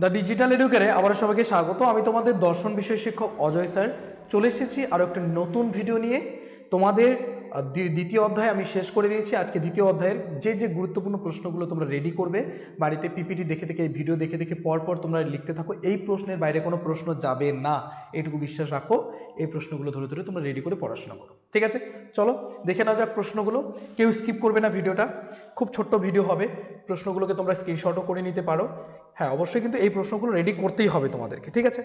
The digital এডুকেরে আবার সবাইকে স্বাগত। আমি তোমাদের দর্শন বিষয় শিক্ষক অজয় স্যার চলে এসেছি আরও একটা নতুন ভিডিও নিয়ে। তোমাদের দ্বিতীয় অধ্যায় আমি শেষ করে দিয়েছি। আজকে দ্বিতীয় অধ্যায়ের যে গুরুত্বপূর্ণ প্রশ্নগুলো তোমরা রেডি করবে বাড়িতে পিপিটি দেখে দেখে, এই ভিডিও দেখে দেখে পরপর তোমরা লিখতে থাকো। এই প্রশ্নের বাইরে কোনো প্রশ্ন যাবে না, এইটুকু বিশ্বাস রাখো। এই প্রশ্নগুলো ধরে ধরে তোমরা রেডি করে পড়াশোনা করো, ঠিক আছে? চলো দেখে নাও যাক প্রশ্নগুলো। কেউ স্কিপ করবে না ভিডিওটা, খুব ছোট্ট ভিডিও হবে। প্রশ্নগুলোকে তোমরা স্ক্রিনশটও করে নিতে পারো। হ্যাঁ, অবশ্যই কিন্তু এই প্রশ্নগুলো রেডি করতেই হবে তোমাদেরকে, ঠিক আছে?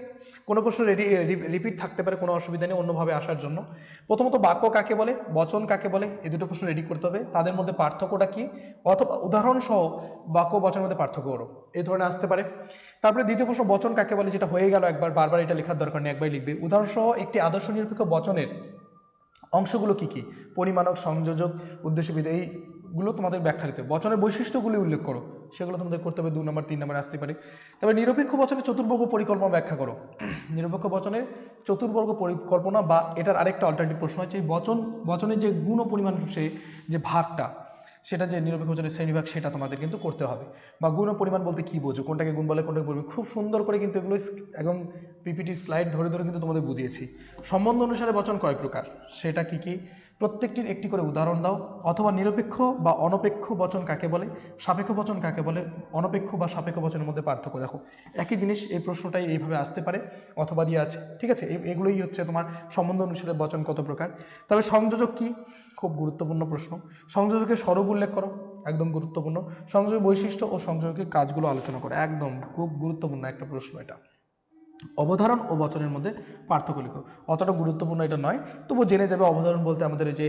কোনো প্রশ্ন রিপিট থাকতে পারে, কোনো অসুবিধা নেই অন্যভাবে আসার জন্য। প্রথমত বাক্য কাকে বলে, বচন কাকে বলে, এই দুটো প্রশ্ন রেডি করতে হবে। তাদের মধ্যে পার্থক্যটা কী, অথবা উদাহরণসহ বাক্য বচনের মধ্যে পার্থক্য করো, এই ধরনের আসতে পারে। তারপরে দ্বিতীয় প্রশ্ন বচন কাকে বলে, যেটা হয়ে গেল একবার, বারবার এটা লেখার দরকার নেই, একবার লিখবে। উদাহরণসহ একটি আদর্শ নিরপেক্ষ বচনের অংশগুলো কী কী, পরিমাণক, সংযোজক, উদ্দেশ্যবিধি, এইগুলো তোমাদের ব্যাখ্যা দিতে হবে। বচনের বৈশিষ্ট্যগুলি উল্লেখ করো, সেগুলো তোমাদের করতে হবে। 2 নম্বর 3 নম্বর আসতে পারে। তবে নিরপেক্ষ বচনের চতুর্বর্গ পরিকল্পনা ব্যাখ্যা করো। নিরপেক্ষ বচনের চতুর্বর্গ পরিকল্পনা, বা এটার আরেকটা অল্টারনেটিভ প্রশ্ন হচ্ছে বচনের যে গুণ ও পরিমাণ যে ভাগটা, সেটা যে নিরপেক্ষ বচনের শ্রেণীভাগ, সেটা তোমাদের কিন্তু করতে হবে। বা গুণ ও পরিমাণ বলতে কী বোঝো, কোনটাকে গুণ বলে কোনটাকে পরিমাণ, খুব সুন্দর করে কিন্তু এগুলো একদম পিপিটি স্লাইড ধরে ধরে কিন্তু তোমাদের বুঝিয়েছি। সম্বন্ধ অনুসারে বচন কয় প্রকার, সেটা কি কি, প্রত্যেকটির একটি করে উদাহরণ দাও। অথবা নিরপেক্ষ বা অনপেক্ষ বচন কাকে বলে, সাপেক্ষ বচন কাকে বলে, অনপেক্ষ বা সাপেক্ষ বচনের মধ্যে পার্থক্য দেখো। একই জিনিস, এই প্রশ্নটাই এইভাবে আসতে পারে, অথবা দিয়ে আছে, ঠিক আছে? এগুলোই হচ্ছে তোমার সম্বন্ধ অনুসারে বচন কত প্রকার। তবে সংযোজক কি, খুব গুরুত্বপূর্ণ প্রশ্ন। সংযোজকের স্বরূপ উল্লেখ করো, একদম গুরুত্বপূর্ণ। সংযোজক বৈশিষ্ট্য ও সংযোজকের কাজগুলো আলোচনা করো, একদম খুব গুরুত্বপূর্ণ একটা প্রশ্ন এটা। অবধারণ ও বচনের মধ্যে পার্থক্য লিখো, অতটা গুরুত্বপূর্ণ এটা নয়, তবু জেনে যাবে। অবধারণ বলতে আমাদের এই যে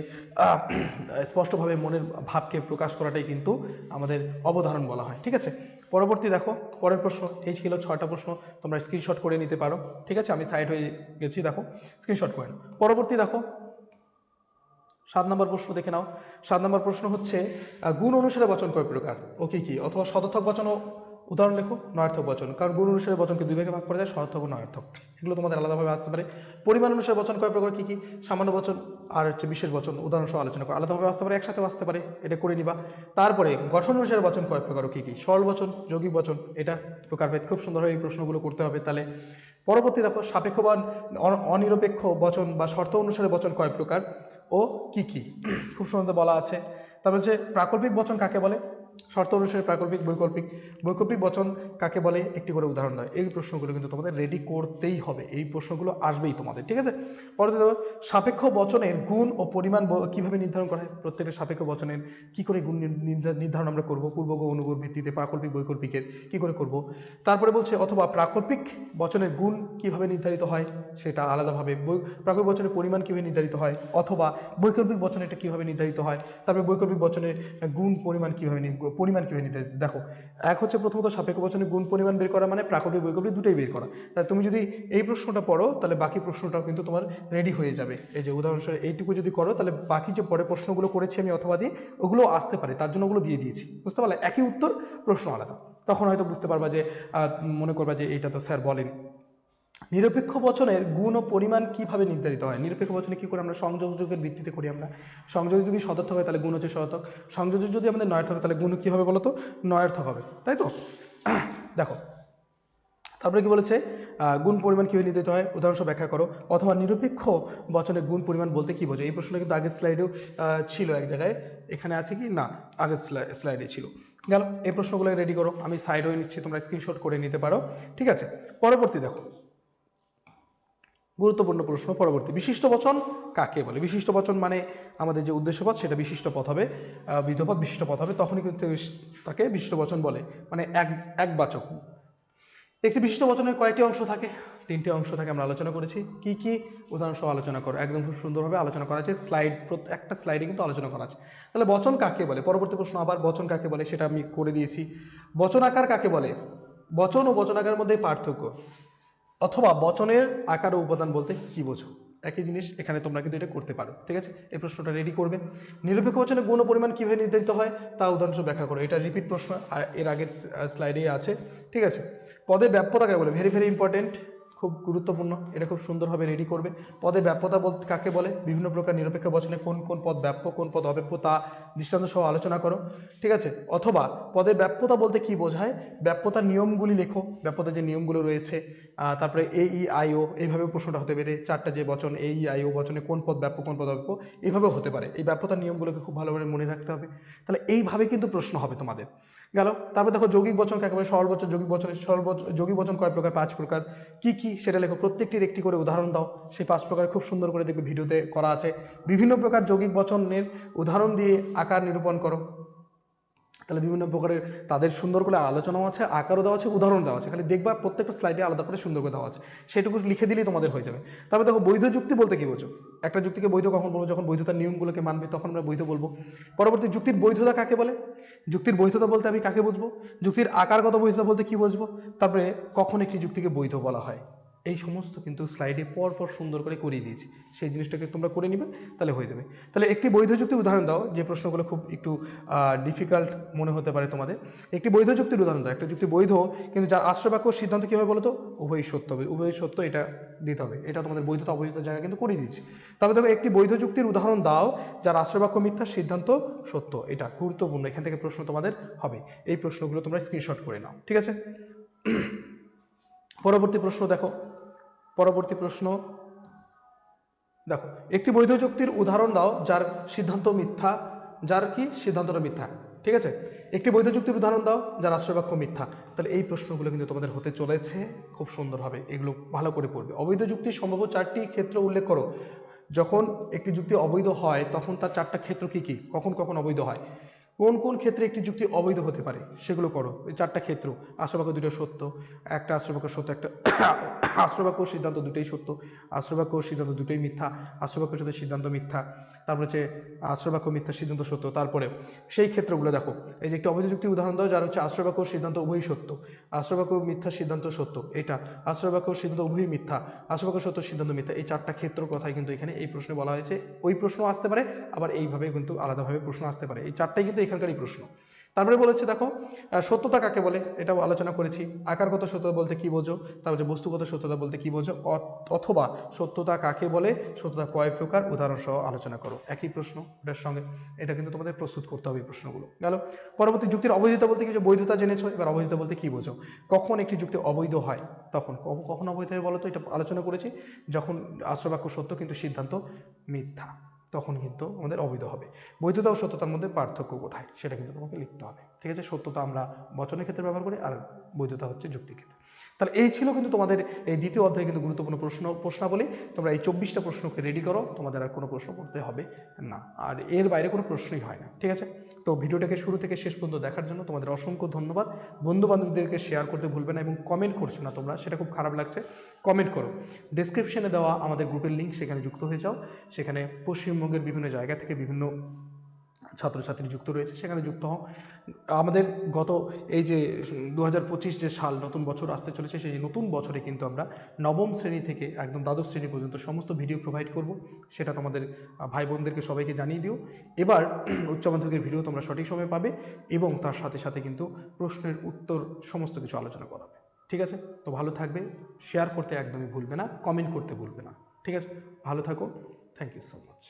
স্পষ্টভাবে মনের ভাবকে প্রকাশ করাটাই কিন্তু আমাদের অবধারণ বলা হয়, ঠিক আছে? পরবর্তী দেখো, পরের প্রশ্ন। এই ছিল 6টা প্রশ্ন, তোমরা স্ক্রিনশট করে নিতে পারো, ঠিক আছে? আমি সাইড হয়ে গেছি, দেখো স্ক্রিনশট করে নাও। পরবর্তী দেখো 7 নম্বর প্রশ্ন দেখে নাও। 7 নম্বর প্রশ্ন হচ্ছে গুণ অনুসারে বচন কয় প্রকার ও কী কী, অথবা সদর্থক বচন ও উদাহরণ লেখো। নয়ার্থক বচন, কারণ গুণ অনুসারে বচনকে 2 ভাগে ভাগ করে দেয়, সদর্থক ও নয়ার্থক, এগুলো তোমাদের আলাদাভাবে আসতে পারে। পরিমাণ অনুসারে বচন কয় প্রকার, কী কী, সামান্য বচন আর হচ্ছে বিশেষ বচন, উদাহরণ সহ আলোচনা করো। আলাদাভাবে আসতে পারে, একসাথেও আসতে পারে, এটা করে নিবা। তারপরে গঠন অনুসারে বচন কয় প্রকার ও কী কী, সরল বচন, যৌগিক বচন, এটা প্রকারভেদ। খুব সুন্দরভাবে এই প্রশ্নগুলো করতে হবে তাহলে। পরবর্তী দেখো, সাপেক্ষ বা অনিরপেক্ষ বচন বা শর্ত অনুসারে বচন কয় প্রকার ও কী কী, খুব সুন্দর বলা আছে। তারপর হচ্ছে প্রাকল্পিক বচন কাকে বলে, শর্ত অনুসারে প্রাকল্পিক, বৈকল্পিক বচন কাকে বলে, একটি করে উদাহরণ দেয়। এই প্রশ্নগুলো কিন্তু তোমাদের রেডি করতেই হবে, এই প্রশ্নগুলো আসবেই তোমাদের, ঠিক আছে? পরবর্তী সাপেক্ষ বচনের গুণ ও পরিমাণ কীভাবে নির্ধারণ করা হয়, প্রত্যেকটা সাপেক্ষ বচনের কী করে গুণ নির্ধারণ আমরা করব, পূর্বগ অনুগর ভিত্তিতে, প্রাকল্পিক বৈকল্পিকের কী করে করব। তারপরে বলছে অথবা প্রাকল্পিক বচনের গুণ কীভাবে নির্ধারিত হয়, সেটা আলাদাভাবে। প্রাকল্পিক বচনের পরিমাণ কীভাবে নির্ধারিত হয়, অথবা বৈকল্পিক বচনেরটা কীভাবে নির্ধারিত হয়। তারপরে বৈকল্পিক বচনের গুণ পরিমাণ কীভাবে নির্ধারিত। দেখো, এক হচ্ছে প্রথমত সাপেক্ষ বচনের গুণ পরিমাণ বের করা, মানে প্রাকল্পিক বৈকল্পিক দুটোই বের করা। তাহলে তুমি যদি এই প্রশ্নটা পড়ো, তাহলে বাকি প্রশ্নটাও কিন্তু তোমার রেডি হয়ে যাবে। এই যে উদাহরণস্বরূপ এইটুকু যদি করো, তাহলে বাকি যে পরে প্রশ্নগুলো করেছি আমি অথবা দিয়ে, ওগুলো আসতে পারে, তার জন্য ওগুলো দিয়ে দিয়েছি, বুঝতে পারলে? একই উত্তর, প্রশ্ন আলাদা। তখন হয়তো বুঝতে পারবা যে, মনে করবা যে এইটা তো স্যার বলেন। নিরপেক্ষ বচনের গুণ ও পরিমাণ কীভাবে নির্ধারিত হয়, নিরপেক্ষ বচনে কী করে আমরা সংযোজকের ভিত্তিতে করি। আমরা সংযোগ যদি সদর্থক হয় তাহলে গুণ হচ্ছে সদর্থক, সংযোজক যদি আমাদের নয়ার্থক হয় তাহলে গুণ কী হবে বলো তো, নয়ার্থক হবে, তাই তো? দেখো তারপরে কি বলেছে, গুণ পরিমাণ কীভাবে নির্ধারিত হয়, উদাহরণস্বরূপ ব্যাখ্যা করো। অথবা নিরপেক্ষ বচনের গুণ পরিমাণ বলতে কী বোঝো, এই প্রশ্নটা কিন্তু আগের স্লাইডেও ছিল এক জায়গায়, এখানে আছে কি না, আগের স্লাইডে ছিল। গেল, এই প্রশ্নগুলো রেডি করো, আমি সাইড হয়ে নিচ্ছি, তোমরা স্ক্রিনশট করে নিতে পারো, ঠিক আছে? পরবর্তী দেখো, গুরুত্বপূর্ণ প্রশ্ন পরবর্তী। বিশিষ্ট বচন কাকে বলে, বিশিষ্ট বচন মানে আমাদের যে উদ্দেশ্যপদ, সেটা বিশিষ্ট পদ হবে, বিধপদ বিশিষ্ট পদ হবে, তখনই কিন্তু তাকে বিশিষ্ট বচন বলে, মানে একবাচক। একটি বিশিষ্ট বচনের কয়টি অংশ থাকে, 3টি অংশ থাকে, আমরা আলোচনা করেছি। কি কি, উদাহরণ সহ আলোচনা করো, একদম খুব সুন্দরভাবে আলোচনা করা আছে, স্লাইড একটা স্লাইডে কিন্তু আলোচনা করা আছে। তাহলে বচন কাকে বলে, পরবর্তী প্রশ্ন আবার বচন কাকে বলে, সেটা আমি করে দিয়েছি। বচন আকার কাকে বলে, বচন ও বচন আকারের মধ্যে পার্থক্য, অথবা বচনের আকার ও উপাদান বলতে কী বোঝো, একই জিনিস, এখানে তোমরা কিন্তু এটা করতে পারো, ঠিক আছে? এই প্রশ্নটা রেডি করবে। নিরপেক্ষ বচনের গুণ ও পরিমাণ কীভাবে নির্ধারিত হয় তা উদাহরণ ব্যাখ্যা করো, এটা রিপিট প্রশ্ন, আর এর আগের স্লাইডেই আছে, ঠিক আছে? পদের ব্যাপ্যতা কাকে বলে, ভেরি ভেরি ইম্পর্টেন্ট, খুব গুরুত্বপূর্ণ, এটা খুব সুন্দরভাবে রেডি করবে। পদের ব্যাপ্যতা বলতে কাকে বলে, বিভিন্ন প্রকার নিরপেক্ষ বচনে কোন কোন পদ ব্যাপ্য কোন পদ অব্যাপ্য তা দৃষ্টান্ত সহ আলোচনা করো, ঠিক আছে। অথবা পদের ব্যাপ্যতা বলতে কি বোঝায়, ব্যাপ্যতার নিয়মগুলি লেখো, ব্যাপ্যতার যে নিয়মগুলো রয়েছে। তারপরে এ ই আই ও, এইভাবে প্রশ্নটা হতে পারে। চারটা যে বচন এ ই আই ও বচনে কোন পদ ব্যাপ্য কোন পদ অব্যাপ্য, এইভাবেও হতে পারে। এই ব্যাপ্যতার নিয়মগুলোকে খুব ভালোভাবে মনে রাখতে হবে। তাহলে এইভাবে কিন্তু প্রশ্ন হবে তোমাদের গেল। তারপরে দেখো যৌগিক বচন কাকে বলে, সরল বচন যৌগিক বচনের যৌগিক বচন কয় প্রকার, 5 প্রকার। কি কি সেটা লেখো, প্রত্যেকটির একটি করে উদাহরণ দাও। সেই 5 প্রকার খুব সুন্দর করে দেখবে ভিডিওতে করা আছে। বিভিন্ন প্রকার যৌগিক বচনের উদাহরণ দিয়ে আকার নিরূপণ করো। তাহলে বিভিন্ন প্রকারের তাদের সুন্দর করে আলোচনাও আছে, আকারও দেওয়া আছে, উদাহরণ দেওয়া আছে। খালি দেখবা প্রত্যেকটা স্লাইডে আলাদা করে সুন্দর করে দেওয়া আছে, সেটুকু লিখে দিলেই তোমাদের হয়ে যাবে। তারপরে দেখো বৈধ যুক্তি বলতে কি বোঝো, একটা যুক্তিকে বৈধ কখন বলবো, যখন বৈধতার নিয়মগুলোকে মানবে তখন আমরা বৈধ বলবো। পরবর্তী যুক্তির বৈধতা কাকে বলে, যুক্তির বৈধতা বলতে আমি কাকে বুঝবো, যুক্তির আকারগত বৈধতা বলতে কি বুঝবো, তারপরে কখন একটি যুক্তিকে বৈধ বলা হয়। এই সমস্ত কিন্তু স্লাইডে পরপর সুন্দর করে করিয়ে দিয়েছি, সেই জিনিসটাকে তোমরা করে নিবে, তাহলে হয়ে যাবে। তাহলে একটি বৈধ যুক্তির উদাহরণ দাও, যে প্রশ্নগুলো খুব একটু ডিফিকাল্ট মনে হতে পারে তোমাদের। একটি বৈধ যুক্তির উদাহরণ দাও, একটা যুক্তি বৈধ কিন্তু যার আশ্রয় বাক্য সিদ্ধান্ত কী হবে বলো তো, উভয়ই সত্য হবে, উভয়ই সত্য, এটা দিতে হবে। এটা তোমাদের বৈধতা অবৈধতার জায়গা কিন্তু করে দিচ্ছি। তবে দেখো একটি বৈধ যুক্তির উদাহরণ দাও যার আশ্রয় বাক্য মিথ্যা সিদ্ধান্ত সত্য, এটা গুরুত্বপূর্ণ, এখান থেকে প্রশ্ন তোমাদের হবে। এই প্রশ্নগুলো তোমরা স্ক্রিনশট করে নাও, ঠিক আছে। পরবর্তী প্রশ্ন দেখো, পরবর্তী প্রশ্ন দেখো, একটি বৈধ যুক্তির উদাহরণ দাও যার সিদ্ধান্ত মিথ্যা, যার কি সিদ্ধান্তটা মিথ্যা, ঠিক আছে। একটি বৈধ যুক্তির উদাহরণ দাও যার আশ্রয়বাক্য মিথ্যা। তাহলে এই প্রশ্নগুলো কিন্তু তোমাদের হতে চলেছে খুব সুন্দরভাবে, এগুলো ভালো করে পড়বে। অবৈধ যুক্তির সম্ভাব্য 4টি ক্ষেত্র উল্লেখ করো। যখন একটি যুক্তি অবৈধ হয় তখন তার 4টা ক্ষেত্র কি কি, কখন কখন অবৈধ হয়, কোন কোন ক্ষেত্রে একটি যুক্তি অবৈধ হতে পারে সেগুলো করো। এই 4টা ক্ষেত্র, আশ্রয়বাক্য দুটো সত্য, একটা আশ্রয়বাক্য সত্য, একটা আশ্রয়বাক্য সিদ্ধান্ত দুটোই সত্য, আশ্রয়বাক্য সিদ্ধান্ত দুটোই মিথ্যা, আশ্রয়বাক্য সত্য সিদ্ধান্ত মিথ্যা, তারপরে হচ্ছে আশ্রয়বাক্য মিথ্যা সিদ্ধান্ত সত্য। তারপরে সেই ক্ষেত্রগুলো দেখো, এই যে একটি অবৈধ যুক্তির উদাহরণ দাও যার হচ্ছে আশ্রয়বাক্য সিদ্ধান্ত উভয়ই সত্য, আশ্রয়বাক্য মিথ্যা সিদ্ধান্ত সত্য, এটা আশ্রয়বাক্য সিদ্ধান্ত উভয়ই মিথ্যা, আশ্রয়বাক্য সত্য সিদ্ধান্ত মিথ্যা। এই 4টা ক্ষেত্র কথাই কিন্তু এখানে এই প্রশ্নে বলা হয়েছে। ওই প্রশ্ন আসতে পারে, আবার এইভাবে কিন্তু আলাদাভাবে প্রশ্ন আসতে পারে। এই 4টাই কিন্তু এখানকারই প্রশ্ন। তারপরে বলেছে দেখো সত্যতা কাকে বলে, এটাও আলোচনা করেছি। আকারগত সত্যতা বলতে কি বোঝো, তারপরে বস্তুগত সত্যতা বলতে কি বোঝো, অথবা সত্যতা কাকে বলে, সত্যতা কয় প্রকার, উদাহরণ সহ আলোচনা করো। একই প্রশ্ন এটার সঙ্গে, এটা কিন্তু তোমাদের প্রস্তুত করতে হবে এই প্রশ্নগুলো গেল। পরবর্তী যুক্তির অবৈধতা বলতে কি, বৈধতা জেনেছো, এবার অবৈধতা বলতে কি বোঝো, কখন একটি যুক্তি অবৈধ হয়, তখন কখন অবৈধ হয় বলো তো, এটা আলোচনা করেছি। যখন আশ্রয়বাক্য সত্য কিন্তু সিদ্ধান্ত মিথ্যা, তখন কিন্তু আমাদের অবৈধ হবে। বৈধতা ও সত্যতার মধ্যে পার্থক্য কোথায় সেটা কিন্তু তোমাকে লিখতে হবে, ঠিক আছে। সত্যতা আমরা বচনের ক্ষেত্রে ব্যবহার করি, আর বৈধতা হচ্ছে যুক্তির ক্ষেত্রে। তাহলে এই ছিল কিন্তু তোমাদের এই দ্বিতীয় অধ্যায়ে কিন্তু গুরুত্বপূর্ণ প্রশ্নাবলী। তোমরা এই 24টা প্রশ্নকে রেডি করো, তোমাদের আর কোনো প্রশ্ন করতে হবে না, আর এর বাইরে কোনো প্রশ্নই হয় না, ঠিক আছে। তো ভিডিওটাকে শুরু থেকে শেষ পর্যন্ত দেখার জন্য তোমাদের অসংখ্য ধন্যবাদ। বন্ধু বান্ধবদেরকে শেয়ার করতে ভুলবে না, এবং কমেন্ট করছো না তোমরা, সেটা খুব খারাপ লাগছে। কমেন্ট করো, ডেসক্রিপশনে দেওয়া আমাদের গ্রুপের লিঙ্ক, সেখানে যুক্ত হয়ে যাও। সেখানে পশ্চিমবঙ্গের বিভিন্ন জায়গা থেকে বিভিন্ন ছাত্রছাত্রী যুক্ত রয়েছে, সেখানে যুক্ত হও। আমাদের গত এই যে 2025 যে সাল, নতুন বছর আসতে চলেছে, সেই নতুন বছরে কিন্তু আমরা নবম শ্রেণী থেকে একদম দ্বাদশ শ্রেণী পর্যন্ত সমস্ত ভিডিও প্রোভাইড করব। সেটা তোমাদের ভাই বোনদেরকে সবাইকে জানিয়ে দিও। এবার উচ্চ মাধ্যমিকের ভিডিও তোমরা সঠিক সময়ে পাবে, এবং তার সাথে সাথে কিন্তু প্রশ্নের উত্তর সমস্ত কিছু আলোচনা করাবে, ঠিক আছে। তো ভালো থাকবে, শেয়ার করতে একদমই ভুলবে না, কমেন্ট করতে ভুলবে না, ঠিক আছে। ভালো থাকো, থ্যাংক ইউ সো মাচ।